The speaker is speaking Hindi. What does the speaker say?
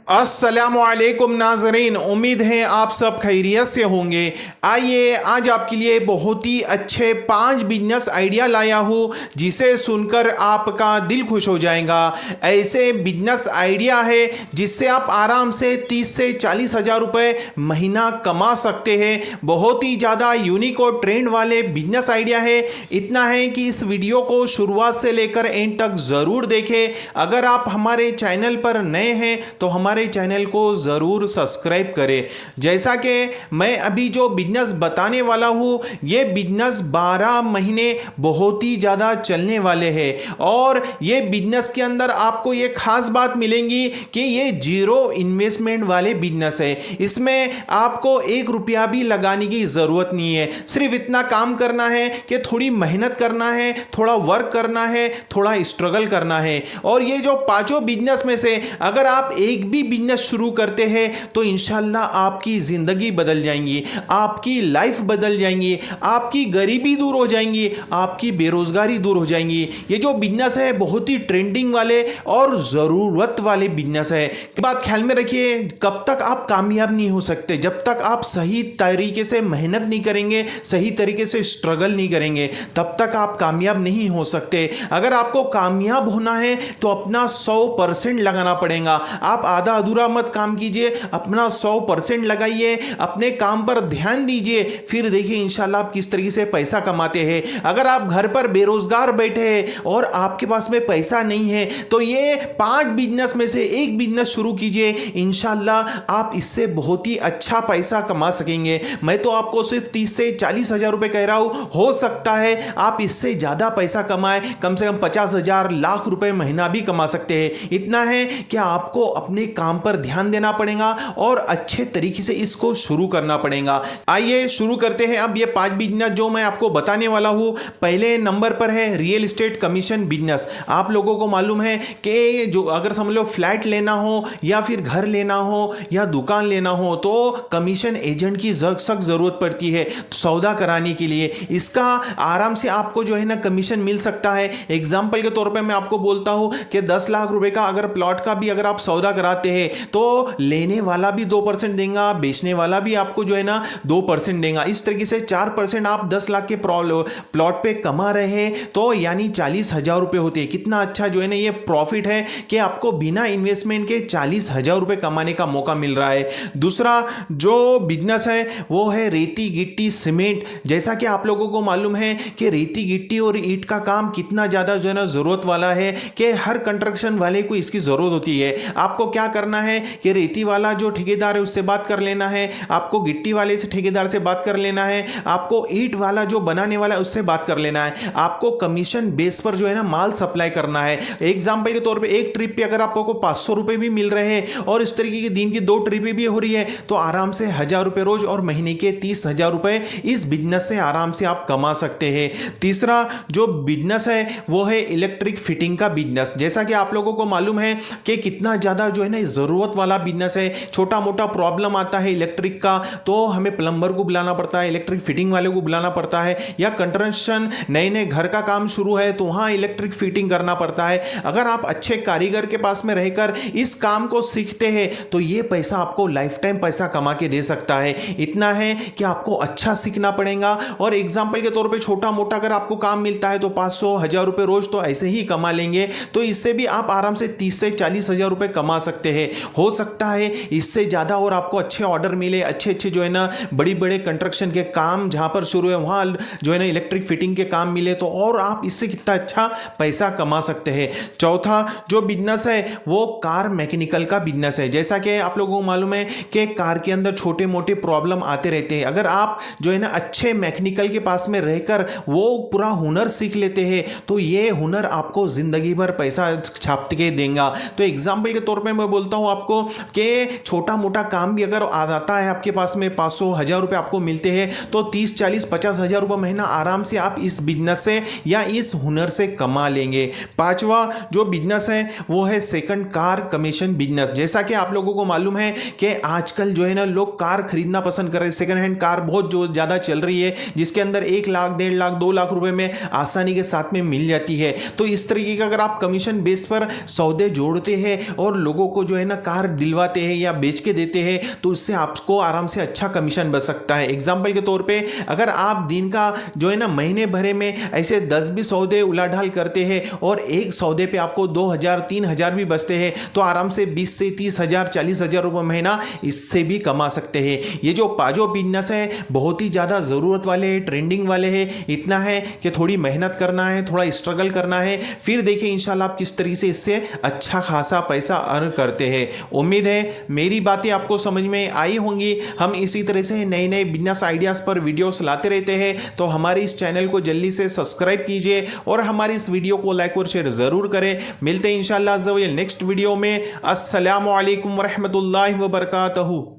अस्सलामुअलैकुम नाज़रीन, उम्मीद है आप सब खैरियत से होंगे। आइए आज आपके लिए बहुत ही अच्छे 5 बिजनेस आइडिया लाया हूँ जिसे सुनकर आपका दिल खुश हो जाएगा। ऐसे बिजनेस आइडिया है जिससे आप आराम से 30 से 40 हज़ार रुपये महीना कमा सकते हैं। बहुत ही ज़्यादा यूनिक और ट्रेंड वाले बिजनेस आइडिया है। इतना है कि इस वीडियो को शुरुआत से लेकर एंड तक ज़रूर देखें। अगर आप हमारे चैनल पर नए हैं तो हमारे चैनल को जरूर सब्सक्राइब करें। जैसा कि मैं अभी जो बिजनेस बताने वाला हूं, ये बिजनेस 12 महीने बहुत ही ज्यादा चलने वाले हैं और ये बिजनेस के अंदर आपको ये खास बात मिलेंगी कि ये जीरो इन्वेस्टमेंट वाले बिजनेस है। इसमें आपको 1 रुपया भी लगाने की जरूरत नहीं है। सिर्फ इतना काम करना है कि थोड़ी मेहनत करना है, थोड़ा वर्क करना है, थोड़ा स्ट्रगल करना है। और ये जो 5 बिजनेस में से अगर आप एक भी बिजनेस शुरू करते हैं तो इंशाल्लाह आपकी जिंदगी बदल जाएंगी, आपकी लाइफ बदल जाएंगी, आपकी गरीबी दूर हो जाएंगी, आपकी बेरोजगारी दूर हो जाएंगी। ये जो बिजनेस है बहुत ही ट्रेंडिंग वाले और ज़रूरत वाले बिजनेस है। बात ख्याल में रखिए, कब तक आप कामयाब नहीं हो सकते जब तक आप सही तरीके से मेहनत नहीं करेंगे, सही तरीके से स्ट्रगल नहीं करेंगे, तब तक आप कामयाब नहीं हो सकते। अगर आपको कामयाब होना है तो अपना 100% लगाना पड़ेगा। आप आधा अधूरा मत काम कीजिए, अपना 100% लगाइए, अपने काम पर ध्यान दीजिए, फिर देखिए इंशाल्लाह आप किस तरीके से पैसा कमाते हैं। अगर आप घर पर बेरोजगार बैठे हैं और आपके पास में पैसा नहीं है तो ये 5 बिजनेस में से एक बिजनेस शुरू कीजिए, इंशाल्लाह आप इससे बहुत ही अच्छा पैसा कमा सकेंगे। मैं तो आपको सिर्फ 30 से 40 हज़ार रुपए कह रहा हूं, हो सकता है आप इससे ज्यादा पैसा कमाएं, कम से कम 50 हज़ार लाख रुपए महीना भी कमा सकते हैं। इतना है कि आपको अपने काम पर ध्यान देना पड़ेगा और अच्छे तरीके से इसको शुरू करना पड़ेगा। आइए शुरू करते हैं। अब ये 5 बिजनेस जो मैं आपको बताने वाला हूं, पहले नंबर पर है रियल एस्टेट कमीशन बिजनेस। आप लोगों को मालूम है कि जो अगर समझ लो फ्लैट लेना हो या फिर घर लेना हो या दुकान लेना हो तो कमीशन एजेंट की सख्त जरूरत पड़ती है सौदा कराने के लिए। इसका आराम से आपको जो है ना कमीशन मिल सकता है। एग्जाम्पल के तौर पर मैं आपको बोलता हूं कि 10 लाख रुपए का अगर प्लॉट का भी अगर आप सौदा कराते हैं तो लेने वाला भी 2% देगा, बेचने वाला भी आपको जो है ना 2% देगा। इस तरीके से 4% आप 10 लाख के प्लॉट पे कमा रहे हैं तो यानी 40 हज़ार रुपए होते हैं। कितना अच्छा जो है ना ये प्रॉफिट है कि आपको बिना इन्वेस्टमेंट के 40 हज़ार रुपए कमाने का मौका मिल रहा है। दूसरा जो बिजनेस है वो है रेती गिट्टी सीमेंट। जैसा कि आप लोगों को मालूम है कि रेती गिट्टी और ईंट का काम कितना ज्यादा जो है ना जरूरत वाला है कि हर कंस्ट्रक्शन वाले को इसकी जरूरत होती है। आपको क्या करना है कि रेती वाला जो ठेकेदार है उससे बात कर लेना है, आपको गिट्टी वाले से ठेकेदार से बात कर लेना है, आपको ईंट वाला जो बनाने वाला है उससे बात कर लेना है। आपको कमीशन बेस पर जो है ना माल सप्लाई करना है। एग्जांपल के तौर पे एक ट्रिप पे अगर आपको 500 रुपए भी मिल रहे हैं और इस तरीके की दिन की 2 ट्रिपें भी हो रही है तो आराम से 1000 रुपए रोज और महीने के 30 हज़ार रुपए इस बिजनेस से आराम से आप कमा सकते हैं। तीसरा जो बिजनेस है वो है इलेक्ट्रिक फिटिंग का बिजनेस। जैसा कि आप लोगों को मालूम है कि कितना ज्यादा जो है ना जरूरत वाला बिजनेस है। छोटा मोटा प्रॉब्लम आता है इलेक्ट्रिक का तो हमें प्लम्बर को बुलाना पड़ता है, इलेक्ट्रिक फिटिंग वाले को बुलाना पड़ता है, या कंस्ट्रक्शन नए नए घर का काम शुरू है तो वहां इलेक्ट्रिक फिटिंग करना पड़ता है। अगर आप अच्छे कारीगर के पास में रहकर इस काम को सीखते हैं तो ये पैसा आपको लाइफ टाइम पैसा कमा के दे सकता है। इतना है कि आपको अच्छा सीखना पड़ेगा और एग्जाम्पल के तौर पर छोटा मोटा अगर आपको काम मिलता है तो 500 हज़ार रुपए रोज तो ऐसे ही कमा लेंगे तो इससे भी आप आराम से 30 से 40 हज़ार रुपए कमा सकते हैं। हो सकता है इससे ज्यादा और आपको अच्छे ऑर्डर मिले, अच्छे अच्छे जो है ना बड़ी बड़े कंस्ट्रक्शन के काम जहां पर शुरू है वहां जो है ना इलेक्ट्रिक फिटिंग के काम मिले तो और आप इससे कितना अच्छा पैसा कमा सकते हैं। चौथा जो बिजनेस है वो कार मैकेनिकल का बिजनेस है। जैसा कि आप लोगों को मालूम है कि कार के अंदर छोटे मोटे प्रॉब्लम आते रहते हैं। अगर आप जो है ना अच्छे मैकेनिकल के पास में रहकर वो पूरा हुनर सीख लेते हैं तो ये हुनर आपको जिंदगी भर पैसा छाप के देगा। तो एग्जाम्पल के तौर पर मैं बोलता हूं आपको कि छोटा मोटा काम भी अगर आता है आपके पास में 500 हज़ार रुपए आपको मिलते हैं तो 30 40 50 हज़ार रुपए महीना आराम से आप इस बिजनेस से या इस हुनर से कमा लेंगे। 5वां जो बिजनेस है वो है सेकंड कार कमीशन बिजनेस। जैसा कि आप लोगों को मालूम है कि आजकल जो है ना लोग कार खरीदना पसंद कर रहे हैं। सेकंड हैंड कार बहुत जो ज्यादा चल रही है जिसके अंदर 1 लाख 1.5 लाख 2 लाख रुपए में आसानी के साथ में मिल जाती है। तो इस तरीके का अगर आप कमीशन बेस पर सौदे जोड़ते हैं और लोगों को जो है ना कार दिलवाते हैं या बेच के देते हैं तो इससे आपको आराम से अच्छा कमीशन बच सकता है। एग्जाम्पल के तौर पे अगर आप दिन का जो है ना महीने भरे में ऐसे 10 भी सौदे उलाढाल करते हैं और एक सौदे पे आपको 2,000-3,000 भी बचते हैं तो आराम से 20 से 30,000 40,000 रुपये महीना इससे भी कमा सकते हैं। ये जो पाजो बिजनेस है बहुत ही ज़्यादा ज़रूरत वाले हैं, ट्रेंडिंग वाले हैं। इतना है कि थोड़ी मेहनत करना है, थोड़ा स्ट्रगल करना है, फिर देखिए इंशाल्लाह आप किस तरीके से इससे अच्छा खासा पैसा अर्न करते हैं। उम्मीद है मेरी बातें आपको समझ में आई होंगी। हम इसी तरह से नए नए बिजनेस आइडियाज़ पर वीडियोस लाते रहते हैं, तो हमारे इस चैनल को जल्दी से सब्सक्राइब कीजिए और हमारी इस वीडियो को लाइक और शेयर ज़रूर करें। मिलते हैं इंशाल्लाह नेक्स्ट वीडियो में। अस्सलामु अलैकुम वरहमतुल्लाहि वबरकातुहू।